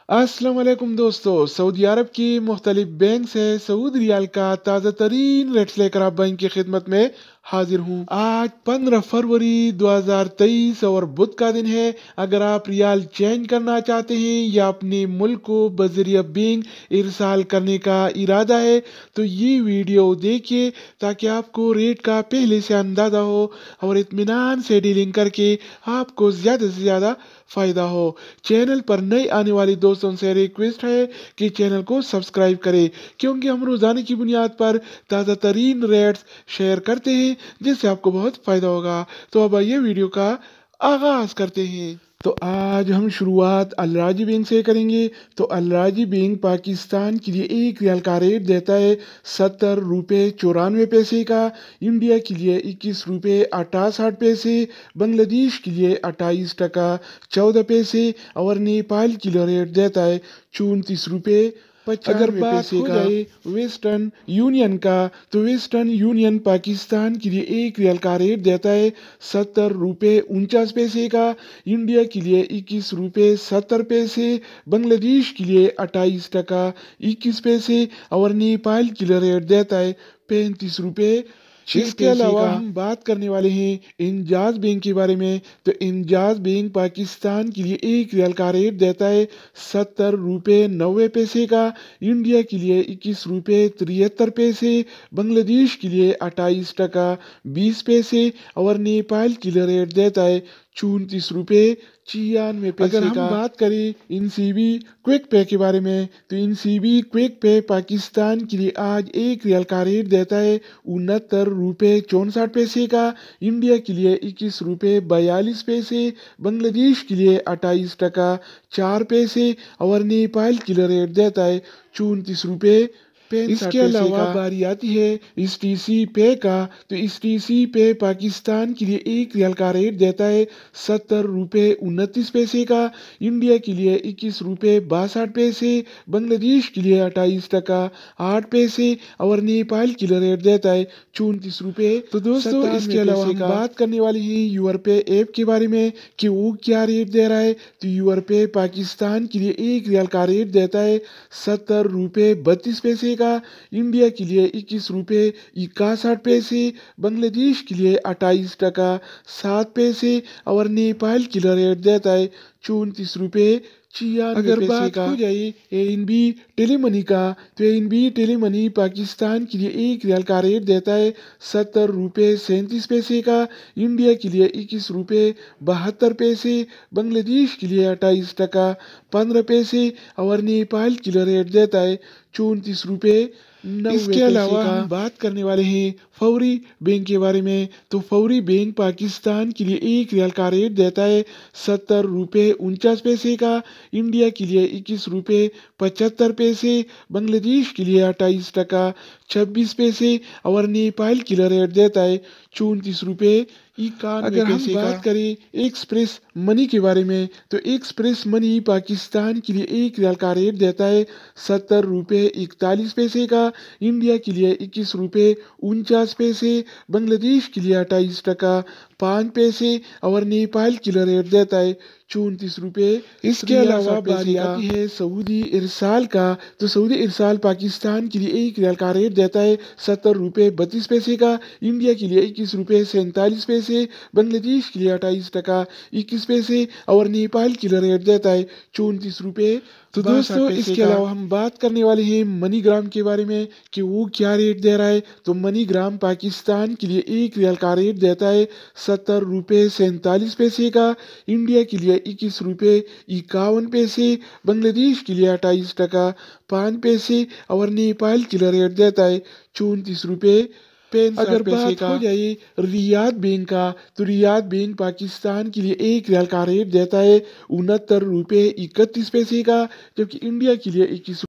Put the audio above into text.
अस्सलाम वालेकुम दोस्तों। सऊदी अरब की मुख्तलिफ बैंक से सऊदी रियाल का ताज़ा तरीन रेट्स लेकर आप बैंक की खिदमत में हाजिर हूँ। आज 15 फरवरी 2023 और बुध का दिन है। अगर आप रियाल चेंज करना चाहते हैं या अपने मुल्क को बजरिया बैंक इरसाल करने का इरादा है तो ये वीडियो देखिए ताकि आपको रेट का पहले से अंदाज़ा हो और इत्मीनान से डीलिंग करके आपको ज़्यादा से ज़्यादा फ़ायदा हो। चैनल पर नए आने वाले दोस्तों से रिक्वेस्ट है कि चैनल को सब्सक्राइब करें, क्योंकि हम रोजाना की बुनियाद पर ताज़ा तरीन रेट्स शेयर करते हैं जिससे आपको बहुत फायदा होगा। तो अब आइए वीडियो का आगाज करते हैं। तो आज हम शुरुआत अलराजी बैंक से करेंगे। तो अलराजी बैंक पाकिस्तान के लिए एक रियाल का रेट देता है 70 रुपये 94 पैसे का, इंडिया के लिए 21 रुपये 68 पैसे, बांग्लादेश के लिए 28 टका 14 पैसे और नेपाल के लिए रेट देता है 34 रुपये 95 अगर बात हो जाए वेस्टर्न यूनियन का तो वेस्टर्न यूनियन पाकिस्तान के लिए एक रियाल का रेट देता है 70 रुपये 49 पैसे का, इंडिया के लिए 21 रुपये 70 पैसे, बांग्लादेश के लिए 28 टका 21 पैसे और नेपाल के लिए रेट देता है 35 रुपये। इसके अलावा हम बात करने वाले हैं इंजाज बैंक के बारे में। तो इंजाज बैंक पाकिस्तान के लिए एक रियाल का रेट देता है 70 रुपये 90 पैसे का, इंडिया के लिए 21 रुपये 73 पैसे, बांग्लादेश के लिए 28 टका 20 पैसे और नेपाल के लिए रेट देता है 34 रुपये 96 पैसे। अगर हम बात करें इनसीबी क्विक पे के बारे में तो इनसीबी क्विक पे पाकिस्तान के लिए आज एक रियाल का रेट देता है 69 रुपये 64 पैसे का, इंडिया के लिए 21 रुपये 42 पैसे, बांग्लादेश के लिए 28 टका 4 पैसे और नेपाल के लिए रेट देता है 34 रुपये 65 इसके अलावा बारी आती है इस टीसी पे का। तो इस टीसी पे पाकिस्तान के लिए एक रियाल का रेट देता है 70 रुपये 29 पैसे का, इंडिया के लिए 21 रुपये 62 पैसे, बांग्लादेश के लिए 28 टका 8 पैसे और नेपाल के लिए रेट देता है 34 रुपये। तो दोस्तों इसके अलावा हम बात करने वाली है यूर पे ऐप के बारे में कि वो क्या रेट दे रहा है। तो यूर पे पाकिस्तान के लिए एक रियाल का रेट देता है 70 रुपये 32 पैसे का, इंडिया के लिए 21 रुपये 61 पैसे, बांग्लादेश के लिए 28 टका 7 पैसे और नेपाल के लिए रेट देता है 34 रुपये 96 अगर बात हो जाए एएनबी टेलीमनी का तो एएनबी टेलीमनी पाकिस्तान के लिए एक रियाल का रेट देता है 70 रुपये 37 पैसे का, इंडिया के लिए 21 रुपये 72 पैसे, बांग्लादेश के लिए 28 टका 15 पैसे और नेपाल के लिए रेट देता है 34 रुपये 90 इसके अलावा हम बात करने वाले हैं फौरी बैंक के बारे में। तो फौरी बैंक पाकिस्तान के लिए एक रियाल का रेट देता है 70 रुपये 49 पैसे का, इंडिया के लिए 21 रुपये 75 पैसे, बांग्लादेश के लिए 28 टका 26 पैसे और नेपाल के लिए रेट देता है 34 रुपये 91 अगर हम बात करें एक्सप्रेस मनी के बारे में तो एक्सप्रेस मनी पाकिस्तान के लिए एक रियाल का रेट देता है 70 रुपये 41 पैसे का, इंडिया के लिए 21 रुपये 49 पैसे, बांग्लादेश के लिए 28 टका 5 पैसे और नेपाल के लिए रेट देता है 34 रुपये। इसके अलावा बारी आती है सऊदी इरसाल का। तो सऊदी इरसाल पाकिस्तान के लिए एक रियाल का रेट देता है 70 रुपये 32 पैसे का, इंडिया के लिए 21 रुपये 47 पैसे, बांग्लादेश के लिए 28 टका 21 पैसे और नेपाल के लिए रेट देता है 34 रुपये। तो दोस्तों इसके अलावा हम बात करने वाले हैं मनीग्राम के बारे में कि वो क्या रेट दे रहा है। तो मनीग्राम पाकिस्तान के लिए एक रियाल का रेट देता है 70 रुपये 47 पैसे का, इंडिया के लिए 21 रुपये 51 पैसे, बांग्लादेश के लिए 28 टका 5 पैसे और नेपाल के लिए रेट देता है 34 रुपये 65 अगर बात हो जाए रियाद बैंक का तो रियाद बैंक पाकिस्तान के लिए एक रियाल का रेट देता है 69 रुपये 31 पैसे का, जबकि इंडिया के लिए 21